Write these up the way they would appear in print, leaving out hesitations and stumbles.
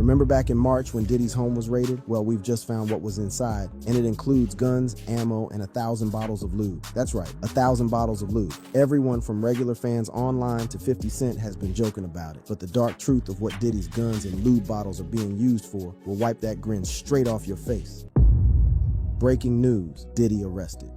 Remember back in March when Diddy's home was raided? Well, we've just found what was inside, and it includes guns, ammo, and 1,000 bottles of lube. That's right, 1,000 bottles of lube. Everyone from regular fans online to 50 Cent has been joking about it, but the dark truth of what Diddy's guns and lube bottles are being used for will wipe that grin straight off your face. Breaking news, Diddy arrested.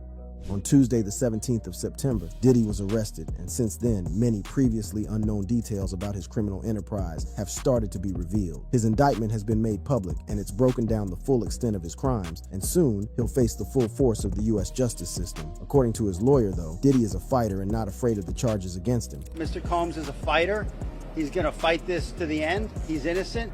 On Tuesday, the 17th of September, Diddy was arrested, and since then, many previously unknown details about his criminal enterprise have started to be revealed. His indictment has been made public, and it's broken down the full extent of his crimes, and soon, he'll face the full force of the U.S. justice system. According to his lawyer, though, Diddy is a fighter and not afraid of the charges against him. Mr. Combs is a fighter. He's going to fight this to the end. He's innocent.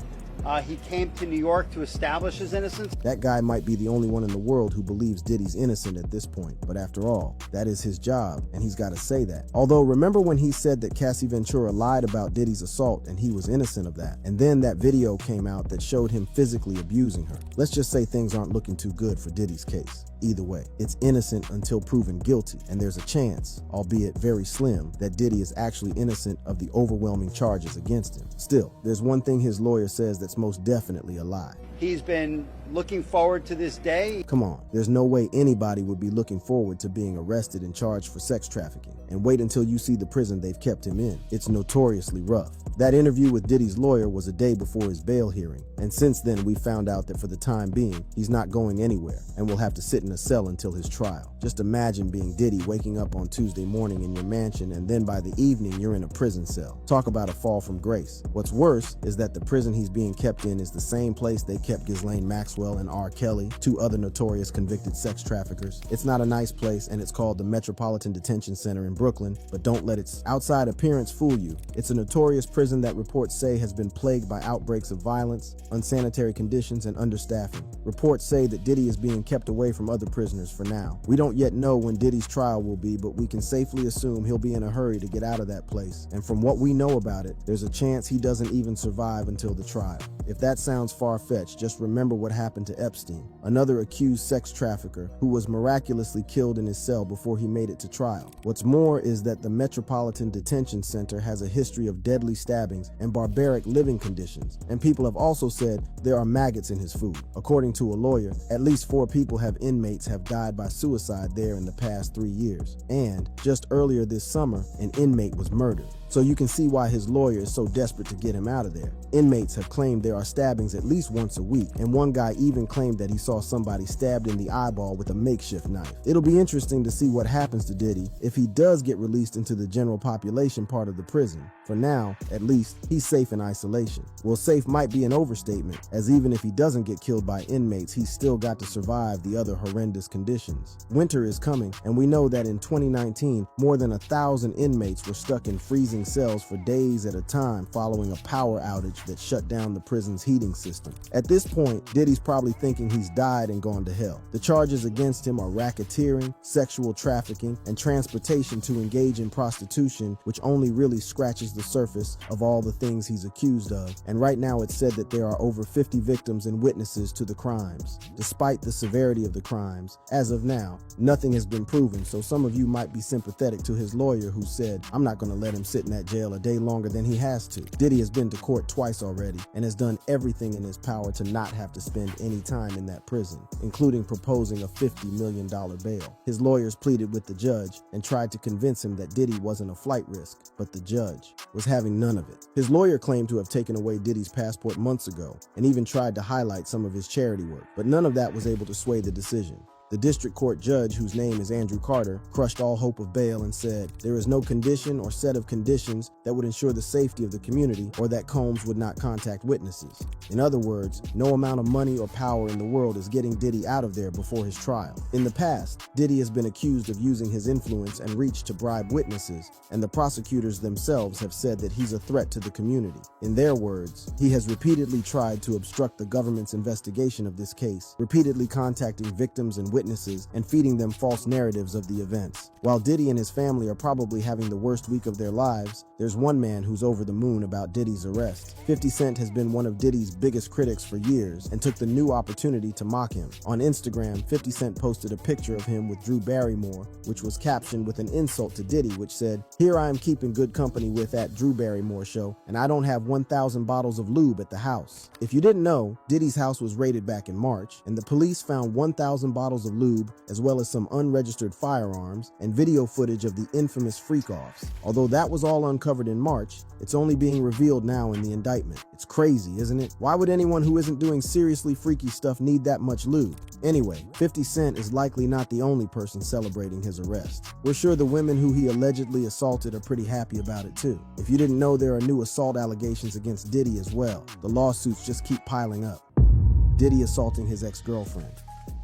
He came to New York to establish his innocence. That guy might be the only one in the world who believes Diddy's innocent at this point, but after all, that is his job, and he's got to say that. Although, remember when he said that Cassie Ventura lied about Diddy's assault and he was innocent of that? And then that video came out that showed him physically abusing her. Let's just say things aren't looking too good for Diddy's case. Either way, it's innocent until proven guilty, and there's a chance, albeit very slim, that Diddy is actually innocent of the overwhelming charges against him. Still, there's one thing his lawyer says that's most definitely a lie. He's been looking forward to this day. Come on, there's no way anybody would be looking forward to being arrested and charged for sex trafficking. And wait until you see the prison they've kept him in. It's notoriously rough. That interview with Diddy's lawyer was a day before his bail hearing, and since then we found out that for the time being, he's not going anywhere and will have to sit in a cell until his trial. Just imagine being Diddy waking up on Tuesday morning in your mansion and then by the evening you're in a prison cell. Talk about a fall from grace. What's worse is that the prison he's being kept in is the same place they kept Ghislaine Maxwell and R. Kelly, two other notorious convicted sex traffickers. It's not a nice place, and it's called the Metropolitan Detention Center in Brooklyn, but don't let its outside appearance fool you. It's a notorious prison that reports say has been plagued by outbreaks of violence, unsanitary conditions, and understaffing. Reports say that Diddy is being kept away from other prisoners for now. We don't yet know when Diddy's trial will be, but we can safely assume he'll be in a hurry to get out of that place. And from what we know about it, there's a chance he doesn't even survive until the trial. If that sounds far-fetched, just remember what happened to Epstein, another accused sex trafficker who was miraculously killed in his cell before he made it to trial. What's more is that the Metropolitan Detention Center has a history of deadly stabbings and barbaric living conditions, and people have also said there are maggots in his food. According to a lawyer, at least 4 inmates have died by suicide there in the past 3 years, and just earlier this summer, an inmate was murdered. So you can see why his lawyer is so desperate to get him out of there. Inmates have claimed there are stabbings at least once a week, and one guy even claimed that he saw somebody stabbed in the eyeball with a makeshift knife. It'll be interesting to see what happens to Diddy if he does get released into the general population part of the prison. For now, at least, he's safe in isolation. Well, safe might be an overstatement, as even if he doesn't get killed by inmates, he's still got to survive the other horrendous conditions. Winter is coming, and we know that in 2019, more than 1,000 inmates were stuck in freezing cells for days at a time following a power outage that shut down the prison's heating system. At this point, Diddy's probably thinking he's died and gone to hell. The charges against him are racketeering, sexual trafficking, and transportation to engage in prostitution, which only really scratches the surface of all the things he's accused of. And right now it's said that there are over 50 victims and witnesses to the crimes. Despite the severity of the crimes, as of now, nothing has been proven, so some of you might be sympathetic to his lawyer who said, "I'm not going to let him sit in that jail a day longer than he has to." Diddy has been to court twice already and has done everything in his power to not have to spend any time in that prison, including proposing a $50 million bail. His lawyers pleaded with the judge and tried to convince him that Diddy wasn't a flight risk, but the judge was having none of it. His lawyer claimed to have taken away Diddy's passport months ago and even tried to highlight some of his charity work, but none of that was able to sway the decision. The district court judge, whose name is Andrew Carter, crushed all hope of bail and said, "There is no condition or set of conditions that would ensure the safety of the community or that Combs would not contact witnesses." In other words, no amount of money or power in the world is getting Diddy out of there before his trial. In the past, Diddy has been accused of using his influence and reach to bribe witnesses, and the prosecutors themselves have said that he's a threat to the community. In their words, he has repeatedly tried to obstruct the government's investigation of this case, repeatedly contacting victims and witnesses witnesses and feeding them false narratives of the events. While Diddy and his family are probably having the worst week of their lives, there's one man who's over the moon about Diddy's arrest. 50 Cent has been one of Diddy's biggest critics for years and took the new opportunity to mock him. On Instagram, 50 Cent posted a picture of him with Drew Barrymore, which was captioned with an insult to Diddy, which said, "Here I am keeping good company with at Drew Barrymore show, and I don't have 1,000 bottles of lube at the house." If you didn't know, Diddy's house was raided back in March, and the police found 1,000 bottles of lube, as well as some unregistered firearms and video footage of the infamous freak-offs. Although that was all uncovered in March, it's only being revealed now in the indictment. It's crazy, isn't it? Why would anyone who isn't doing seriously freaky stuff need that much lube? Anyway, 50 Cent is likely not the only person celebrating his arrest. We're sure the women who he allegedly assaulted are pretty happy about it too. If you didn't know, there are new assault allegations against Diddy as well. The lawsuits just keep piling up. Diddy assaulting his ex-girlfriend.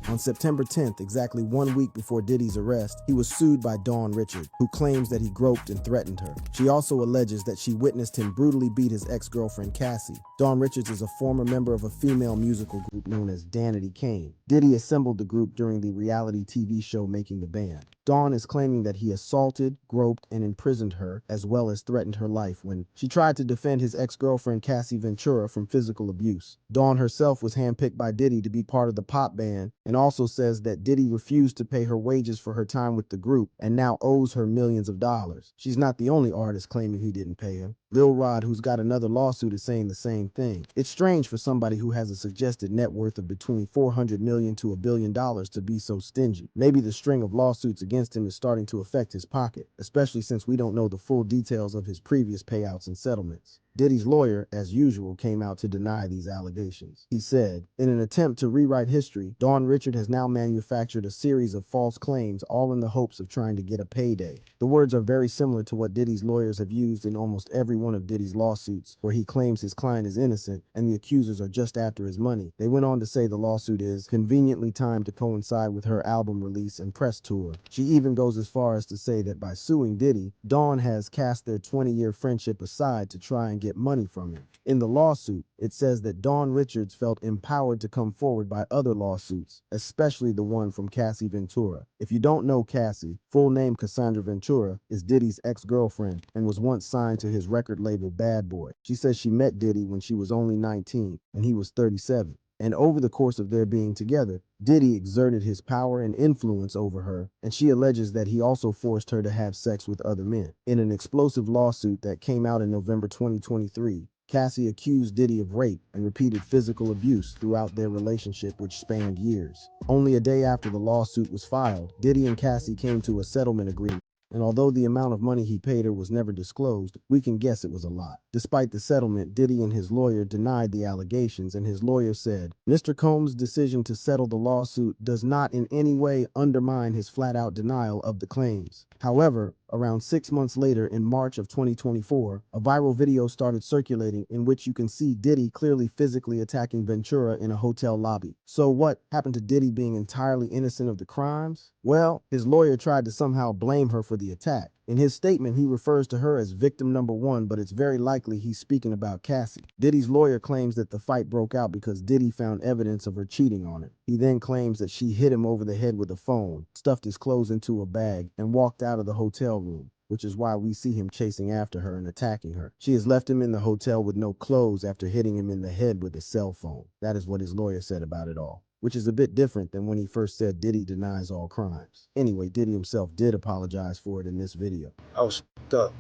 On September 10th, exactly 1 week before Diddy's arrest, he was sued by Dawn Richard, who claims that he groped and threatened her. She also alleges that she witnessed him brutally beat his ex-girlfriend Cassie. Dawn Richards is a former member of a female musical group known as Danity Kane. Diddy assembled the group during the reality TV show Making the Band. Dawn is claiming that he assaulted, groped, and imprisoned her, as well as threatened her life when she tried to defend his ex-girlfriend Cassie Ventura from physical abuse. Dawn herself was handpicked by Diddy to be part of the pop band, and also says that Diddy refused to pay her wages for her time with the group and now owes her millions of dollars. She's not the only artist claiming he didn't pay her. Lil Rod, who's got another lawsuit, is saying the same thing. It's strange for somebody who has a suggested net worth of between $400 million to $1 billion to be so stingy. Maybe the string of lawsuits against him is starting to affect his pocket, especially since we don't know the full details of his previous payouts and settlements. Diddy's lawyer, as usual, came out to deny these allegations. He said, "In an attempt to rewrite history, Dawn Richard has now manufactured a series of false claims, all in the hopes of trying to get a payday." The words are very similar to what Diddy's lawyers have used in almost every one of Diddy's lawsuits, where he claims his client is innocent and the accusers are just after his money. They went on to say the lawsuit is conveniently timed to coincide with her album release and press tour. She even goes as far as to say that by suing Diddy, Dawn has cast their 20-year friendship aside to try and get money from him. In the lawsuit, it says that Dawn Richards felt empowered to come forward by other lawsuits, especially the one from Cassie Ventura. If you don't know Cassie, full name Cassandra Ventura, is Diddy's ex-girlfriend and was once signed to his record label Bad Boy. She says she met Diddy when she was only 19 and he was 37. And over the course of their being together, Diddy exerted his power and influence over her, and she alleges that he also forced her to have sex with other men. In an explosive lawsuit that came out in November 2023, Cassie accused Diddy of rape and repeated physical abuse throughout their relationship, which spanned years. Only a day after the lawsuit was filed, Diddy and Cassie came to a settlement agreement. And although the amount of money he paid her was never disclosed, we can guess it was a lot. Despite the settlement, Diddy and his lawyer denied the allegations, and his lawyer said, "Mr. Combs' decision to settle the lawsuit does not in any way undermine his flat-out denial of the claims." However, around 6 months later, in March of 2024, a viral video started circulating in which you can see Diddy clearly physically attacking Ventura in a hotel lobby. So what happened to Diddy being entirely innocent of the crimes? Well, his lawyer tried to somehow blame her for the attack. In his statement, he refers to her as victim number one, but it's very likely he's speaking about Cassie. Diddy's lawyer claims that the fight broke out because Diddy found evidence of her cheating on him. He then claims that she hit him over the head with a phone, stuffed his clothes into a bag, and walked out of the hotel room, which is why we see him chasing after her and attacking her. She has left him in the hotel with no clothes after hitting him in the head with a cell phone. That is what his lawyer said about it all, which is a bit different than when he first said Diddy denies all crimes. Anyway, Diddy himself did apologize for it in this video. I was f***ed up.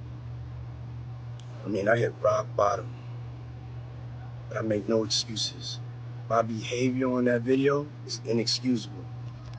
I mean, I hit rock bottom, but I make no excuses. My behavior on that video is inexcusable.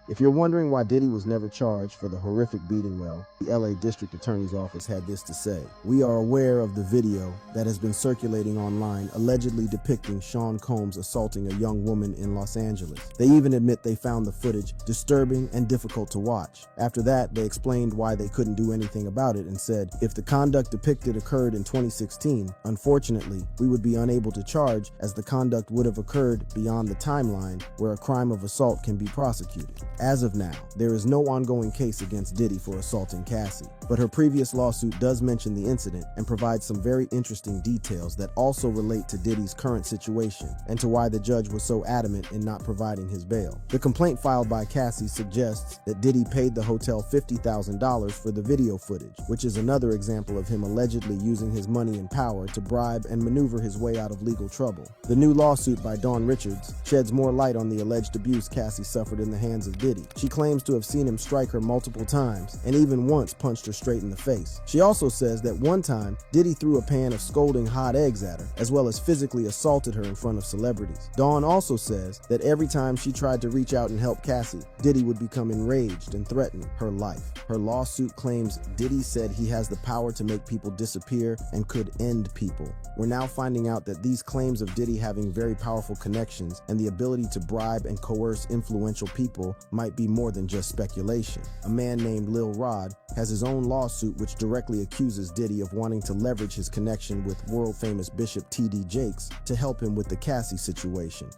If you're wondering why Diddy was never charged for the horrific beating, well, the LA District Attorney's Office had this to say: "We are aware of the video that has been circulating online allegedly depicting Sean Combs assaulting a young woman in Los Angeles. They even admit they found the footage disturbing and difficult to watch. After that, they explained why they couldn't do anything about it and said, if the conduct depicted occurred in 2016, unfortunately, we would be unable to charge as the conduct would have occurred beyond the timeline where a crime of assault can be prosecuted." As of now, there is no ongoing case against Diddy for assaulting Cassie, but her previous lawsuit does mention the incident and provides some very interesting details that also relate to Diddy's current situation and to why the judge was so adamant in not providing his bail. The complaint filed by Cassie suggests that Diddy paid the hotel $50,000 for the video footage, which is another example of him allegedly using his money and power to bribe and maneuver his way out of legal trouble. The new lawsuit by Dawn Richards sheds more light on the alleged abuse Cassie suffered in the hands of Diddy. She claims to have seen him strike her multiple times and even once punched her straight in the face. She also says that one time, Diddy threw a pan of scalding hot eggs at her, as well as physically assaulted her in front of celebrities. Dawn also says that every time she tried to reach out and help Cassie, Diddy would become enraged and threaten her life. Her lawsuit claims Diddy said he has the power to make people disappear and could end people. We're now finding out that these claims of Diddy having very powerful connections and the ability to bribe and coerce influential people might be more than just speculation. A man named Lil Rod has his own lawsuit which directly accuses Diddy of wanting to leverage his connection with world-famous Bishop T.D. Jakes to help him with the Cassie situation.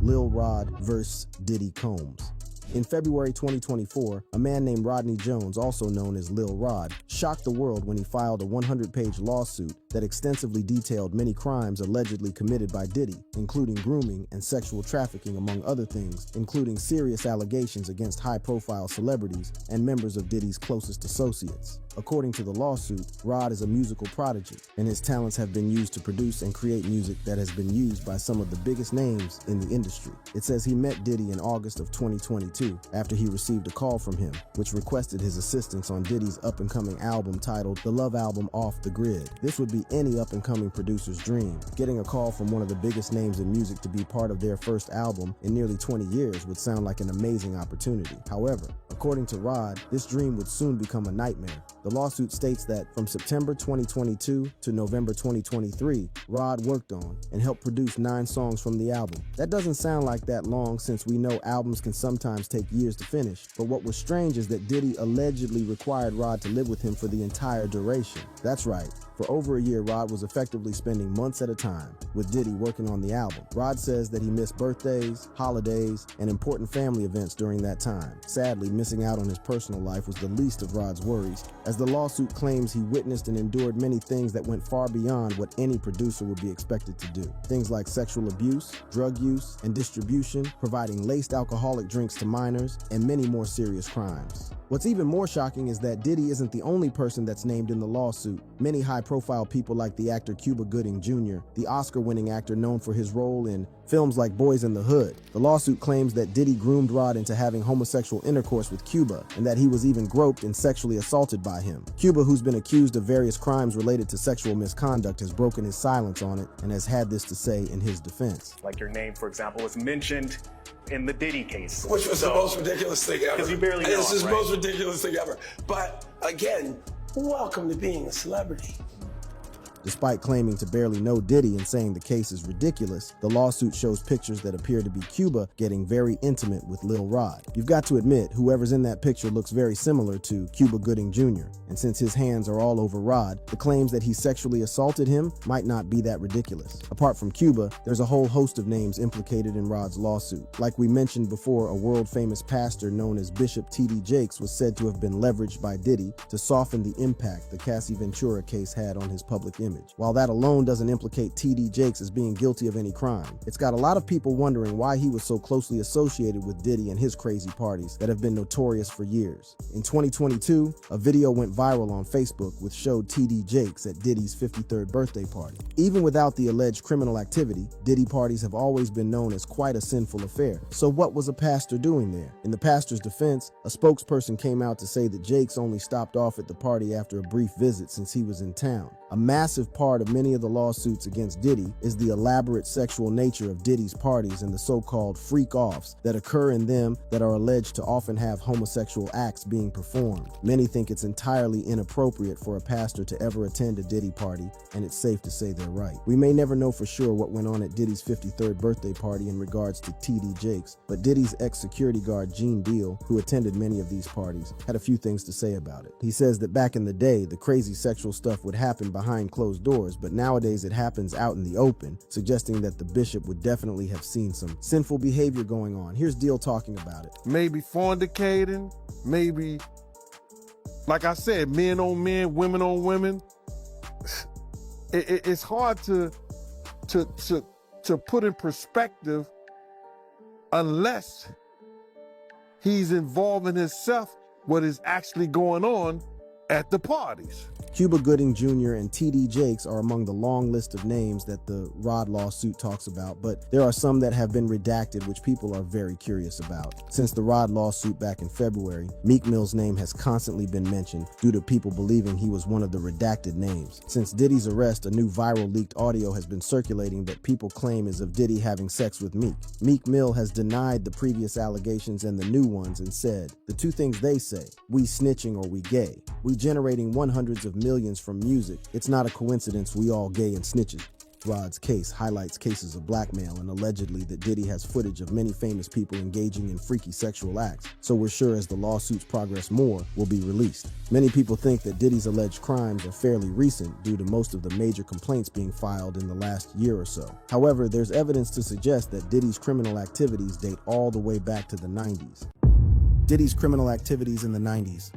Lil Rod vs. Diddy Combs. In February 2024, a man named Rodney Jones, also known as Lil Rod, shocked the world when he filed a 100-page lawsuit that extensively detailed many crimes allegedly committed by Diddy, including grooming and sexual trafficking, among other things, including serious allegations against high-profile celebrities and members of Diddy's closest associates. According to the lawsuit, Rod is a musical prodigy, and his talents have been used to produce and create music that has been used by some of the biggest names in the industry. It says he met Diddy in August of 2022 after he received a call from him, which requested his assistance on Diddy's up-and-coming album titled The Love Album Off the Grid. This would be any up-and-coming producer's dream. Getting a call from one of the biggest names in music to be part of their first album in nearly 20 years would sound like an amazing opportunity. However, according to Rod, this dream would soon become a nightmare. The lawsuit states that from September 2022 to November 2023, Rod worked on and helped produce 9 songs from the album. That doesn't sound like that long, since we know albums can sometimes take years to finish, but what was strange is that Diddy allegedly required Rod to live with him for the entire duration. That's right. For over a year, Rod was effectively spending months at a time with Diddy working on the album. Rod says that he missed birthdays, holidays, and important family events during that time. Sadly, missing out on his personal life was the least of Rod's worries, as the lawsuit claims he witnessed and endured many things that went far beyond what any producer would be expected to do. Things like sexual abuse, drug use, and distribution, providing laced alcoholic drinks to minors, and many more serious crimes. What's even more shocking is that Diddy isn't the only person that's named in the lawsuit. Many high-profile people like the actor Cuba Gooding Jr., the Oscar-winning actor known for his role in films like Boys in the Hood. The lawsuit claims that Diddy groomed Rod into having homosexual intercourse with Cuba, and that he was even groped and sexually assaulted by him. Cuba, who's been accused of various crimes related to sexual misconduct, has broken his silence on it and has had this to say in his defense. Like your name, for example, was mentioned in the Diddy case. Which was the most ridiculous thing ever. Because you barely know This is him, the right? most ridiculous thing ever. But again, welcome to being a celebrity. Despite claiming to barely know Diddy and saying the case is ridiculous, the lawsuit shows pictures that appear to be Cuba getting very intimate with Lil Rod. You've got to admit, whoever's in that picture looks very similar to Cuba Gooding Jr., and since his hands are all over Rod, the claims that he sexually assaulted him might not be that ridiculous. Apart from Cuba, there's a whole host of names implicated in Rod's lawsuit. Like we mentioned before, a world-famous pastor known as Bishop T.D. Jakes was said to have been leveraged by Diddy to soften the impact the Cassie Ventura case had on his public image. While that alone doesn't implicate T.D. Jakes as being guilty of any crime, it's got a lot of people wondering why he was so closely associated with Diddy and his crazy parties that have been notorious for years. In 2022, a video went viral on Facebook which showed T.D. Jakes at Diddy's 53rd birthday party. Even without the alleged criminal activity, Diddy parties have always been known as quite a sinful affair. So what was a pastor doing there? In the pastor's defense, a spokesperson came out to say that Jakes only stopped off at the party after a brief visit since he was in town. A massive part of many of the lawsuits against Diddy is the elaborate sexual nature of Diddy's parties and the so-called freak-offs that occur in them that are alleged to often have homosexual acts being performed. Many think it's entirely inappropriate for a pastor to ever attend a Diddy party, and it's safe to say they're right. We may never know for sure what went on at Diddy's 53rd birthday party in regards to T.D. Jakes, but Diddy's ex-security guard Gene Deal, who attended many of these parties, had a few things to say about it. He says that back in the day, the crazy sexual stuff would happen behind behind closed doors, but nowadays it happens out in the open, suggesting that the bishop would definitely have seen some sinful behavior going on. Here's Deal talking about it. Maybe fornicating, maybe, like I said, men on men, women on women. It's hard to put in perspective unless he's involving himself what is actually going on at the parties. Cuba Gooding Jr. and T.D. Jakes are among the long list of names that the Rod lawsuit talks about, but there are some that have been redacted, which people are very curious about. Since the Rod lawsuit back in February, Meek Mill's name has constantly been mentioned due to people believing he was one of the redacted names. Since Diddy's arrest, a new viral leaked audio has been circulating that people claim is of Diddy having sex with Meek. Meek Mill has denied the previous allegations and the new ones and said, the two things they say, we snitching or we gay. We generating hundreds of millions from music. It's not a coincidence we all gay and snitches. Rod's case highlights cases of blackmail and allegedly that Diddy has footage of many famous people engaging in freaky sexual acts, so we're sure as the lawsuits progress more will be released. Many people think that Diddy's alleged crimes are fairly recent due to most of the major complaints being filed in the last year or so. However, there's evidence to suggest that Diddy's criminal activities date all the way back to the 90s. Diddy's criminal activities in the 90s.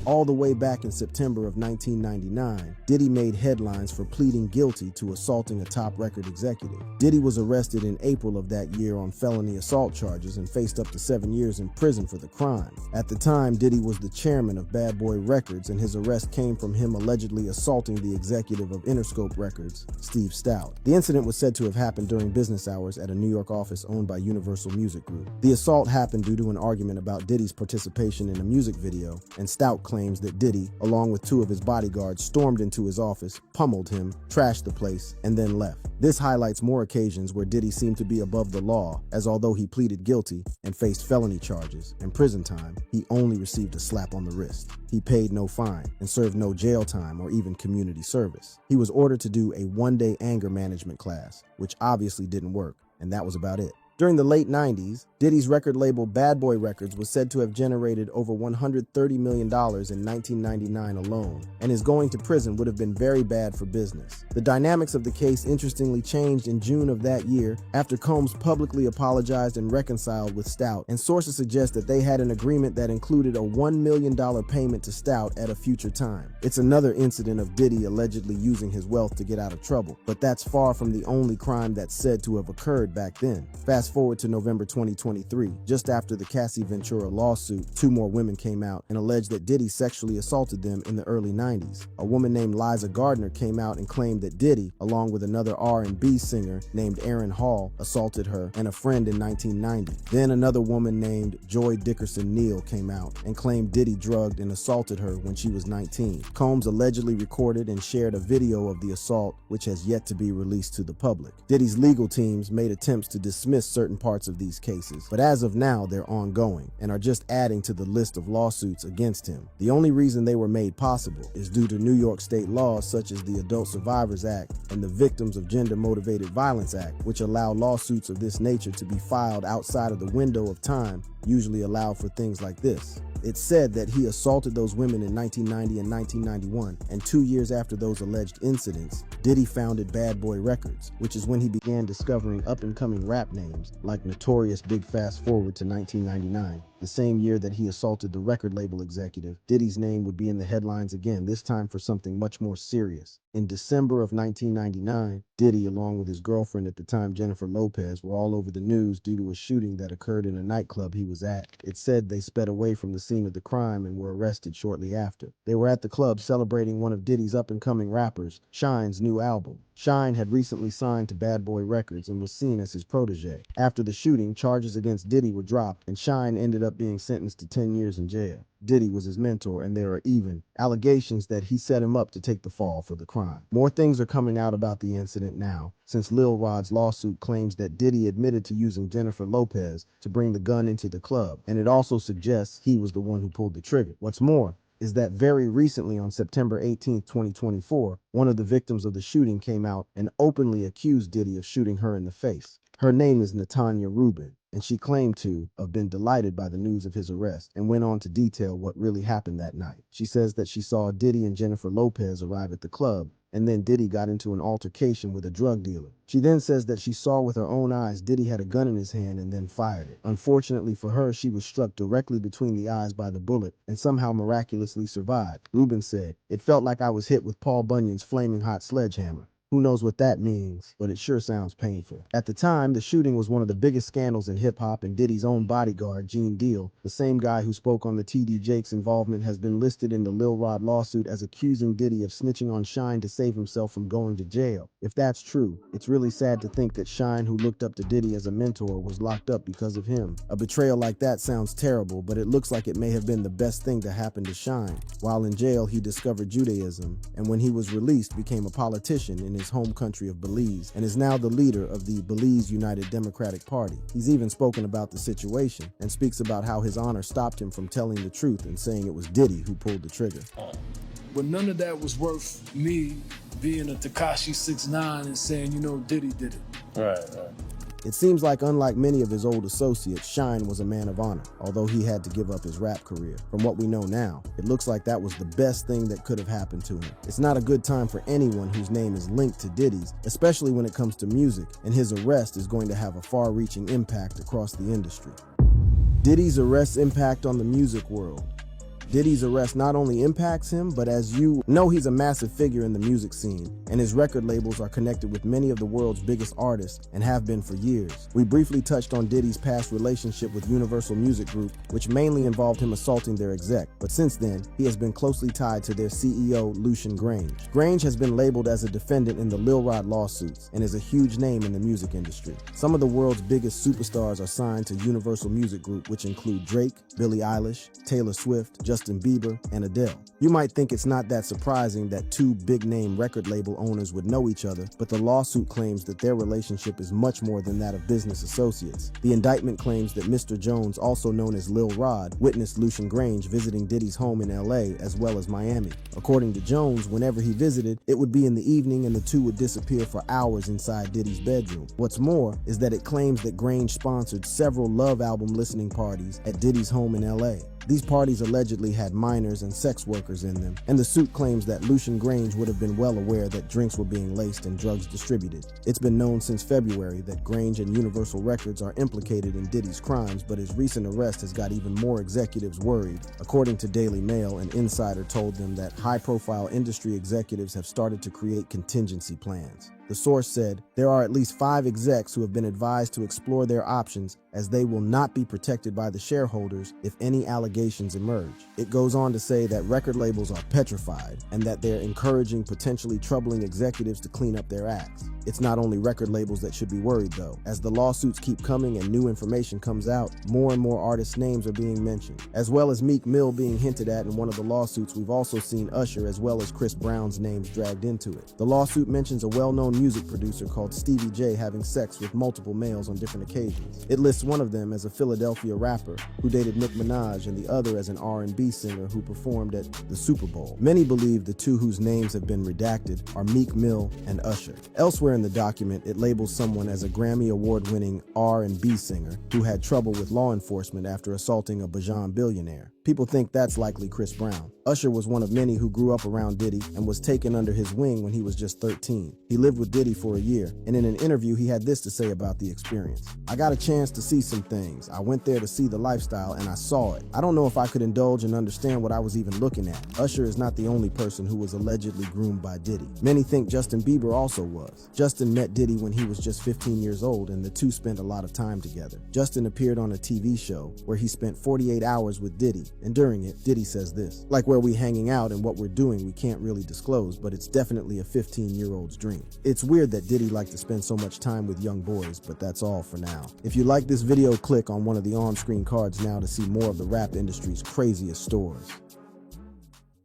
All the way back in September of 1999, Diddy made headlines for pleading guilty to assaulting a top record executive. Diddy was arrested in April of that year on felony assault charges and faced up to 7 years in prison for the crime. At the time, Diddy was the chairman of Bad Boy Records, and his arrest came from him allegedly assaulting the executive of Interscope Records, Steve Stout. The incident was said to have happened during business hours at a New York office owned by Universal Music Group. The assault happened due to an argument about Diddy's participation in a music video, and Stout claims that Diddy, along with 2 of his bodyguards, stormed into his office, pummeled him, trashed the place, and then left. This highlights more occasions where Diddy seemed to be above the law, as although he pleaded guilty and faced felony charges and prison time, he only received a slap on the wrist. He paid no fine and served no jail time or even community service. He was ordered to do a 1-day anger management class, which obviously didn't work, and that was about it. During the late 90s, Diddy's record label Bad Boy Records was said to have generated over $130 million in 1999 alone, and his going to prison would have been very bad for business. The dynamics of the case interestingly changed in June of that year after Combs publicly apologized and reconciled with Stout, and sources suggest that they had an agreement that included a $1 million payment to Stout at a future time. It's another incident of Diddy allegedly using his wealth to get out of trouble, but that's far from the only crime that's said to have occurred back then. Fast forward to November 2023, just after the Cassie Ventura lawsuit, 2 more women came out and alleged that Diddy sexually assaulted them in the early 90s. A woman named Liza Gardner came out and claimed that Diddy, along with another R&B singer named Aaron Hall, assaulted her and a friend in 1990. Then another woman named Joy Dickerson Neal came out and claimed Diddy drugged and assaulted her when she was 19. Combs allegedly recorded and shared a video of the assault, which has yet to be released to the public. Diddy's legal teams made attempts to dismiss certain parts of these cases, but as of now they're ongoing and are just adding to the list of lawsuits against him. The only reason they were made possible is due to New York state laws such as the Adult Survivors Act and the Victims of Gender Motivated Violence Act, which allow lawsuits of this nature to be filed outside of the window of time usually allowed for things like this. It's said that he assaulted those women in 1990 and 1991, and 2 years after those alleged incidents, Diddy founded Bad Boy Records, which is when he began discovering up-and-coming rap names like Notorious Big Fast Forward to 1999. The same year that he assaulted the record label executive, Diddy's name would be in the headlines again, this time for something much more serious. In December of 1999, Diddy, along with his girlfriend at the time, Jennifer Lopez, were all over the news due to a shooting that occurred in a nightclub he was at. It said they sped away from the scene of the crime and were arrested shortly after. They were at the club celebrating one of Diddy's up-and-coming rappers, Shine's new album. Shine had recently signed to Bad Boy Records and was seen as his protege. After the shooting, charges against Diddy were dropped, and Shine ended up being sentenced to 10 years in jail. Diddy was his mentor, and there are even allegations that he set him up to take the fall for the crime. More things are coming out about the incident now, since Lil Rod's lawsuit claims that Diddy admitted to using Jennifer Lopez to bring the gun into the club, and it also suggests he was the one who pulled the trigger. What's more is that very recently on September 18, 2024, one of the victims of the shooting came out and openly accused Diddy of shooting her in the face. Her name is Natanya Rubin, and she claimed to have been delighted by the news of his arrest and went on to detail what really happened that night. She says that she saw Diddy and Jennifer Lopez arrive at the club and then Diddy got into an altercation with a drug dealer. She then says that she saw with her own eyes Diddy had a gun in his hand and then fired it. Unfortunately for her, she was struck directly between the eyes by the bullet and somehow miraculously survived. Rubin said, "It felt like I was hit with Paul Bunyan's flaming hot sledgehammer. Who knows what that means, but it sure sounds painful." At the time, the shooting was one of the biggest scandals in hip-hop, and Diddy's own bodyguard, Gene Deal, the same guy who spoke on the TD Jakes involvement, has been listed in the Lil Rod lawsuit as accusing Diddy of snitching on Shine to save himself from going to jail. If that's true, it's really sad to think that Shine, who looked up to Diddy as a mentor, was locked up because of him. A betrayal like that sounds terrible, but it looks like it may have been the best thing to happen to Shine. While in jail, he discovered Judaism, and when he was released, became a politician in his home country of Belize, and is now the leader of the Belize United Democratic Party. He's even spoken about the situation and speaks about how his honor stopped him from telling the truth and saying it was Diddy who pulled the trigger. But none of that was worth me being a Tekashi 6ix9ine and saying, Diddy did it. Right. It seems like, unlike many of his old associates, Shine was a man of honor, although he had to give up his rap career. From what we know now, it looks like that was the best thing that could have happened to him. It's not a good time for anyone whose name is linked to Diddy's, especially when it comes to music, and his arrest is going to have a far-reaching impact across the industry. Diddy's arrest's impact on the music world. Diddy's arrest not only impacts him, but as you know, he's a massive figure in the music scene, and his record labels are connected with many of the world's biggest artists and have been for years. We briefly touched on Diddy's past relationship with Universal Music Group, which mainly involved him assaulting their exec, but since then, he has been closely tied to their CEO, Lucian Grange. Grange has been labeled as a defendant in the Lil Rod lawsuits and is a huge name in the music industry. Some of the world's biggest superstars are signed to Universal Music Group, which include Drake, Billie Eilish, Taylor Swift, Justin Bieber, and Adele. You might think it's not that surprising that two big-name record label owners would know each other, but the lawsuit claims that their relationship is much more than that of business associates. The indictment claims that Mr. Jones, also known as Lil Rod, witnessed Lucian Grange visiting Diddy's home in LA as well as Miami. According to Jones, whenever he visited, it would be in the evening and the two would disappear for hours inside Diddy's bedroom. What's more is that it claims that Grange sponsored several Love album listening parties at Diddy's home in LA. These parties allegedly had minors and sex workers in them, and the suit claims that Lucian Grange would have been well aware that drinks were being laced and drugs distributed. It's been known since February that Grange and Universal Records are implicated in Diddy's crimes, but his recent arrest has got even more executives worried. According to Daily Mail, an insider told them that high-profile industry executives have started to create contingency plans. The source said, "There are at least 5 execs who have been advised to explore their options as they will not be protected by the shareholders if any allegations emerge." It goes on to say that record labels are petrified and that they're encouraging potentially troubling executives to clean up their acts. It's not only record labels that should be worried though. As the lawsuits keep coming and new information comes out, more and more artists' names are being mentioned. As well as Meek Mill being hinted at in one of the lawsuits, we've also seen Usher as well as Chris Brown's names dragged into it. The lawsuit mentions a well-known music producer called Stevie J having sex with multiple males on different occasions. It lists one of them as a Philadelphia rapper who dated Nicki Minaj and the other as an R&B singer who performed at the Super Bowl. Many believe the two whose names have been redacted are Meek Mill and Usher. Elsewhere in the document, it labels someone as a Grammy Award-winning R&B singer who had trouble with law enforcement after assaulting a Bajan billionaire. People think that's likely Chris Brown. Usher was one of many who grew up around Diddy and was taken under his wing when he was just 13. He lived with Diddy for a year, and in an interview he had this to say about the experience. "I got a chance to see some things. I went there to see the lifestyle and I saw it. I don't know if I could indulge and understand what I was even looking at." Usher is not the only person who was allegedly groomed by Diddy. Many think Justin Bieber also was. Justin met Diddy when he was just 15 years old and the two spent a lot of time together. Justin appeared on a TV show where he spent 48 hours with Diddy, and during it, Diddy says this, "Like where we hanging out and what we're doing we can't really disclose, but it's definitely a 15-year-old's dream." It's weird that Diddy liked to spend so much time with young boys, but that's all for now. If you like this video, click on one of the on-screen cards now to see more of the rap industry's craziest stories.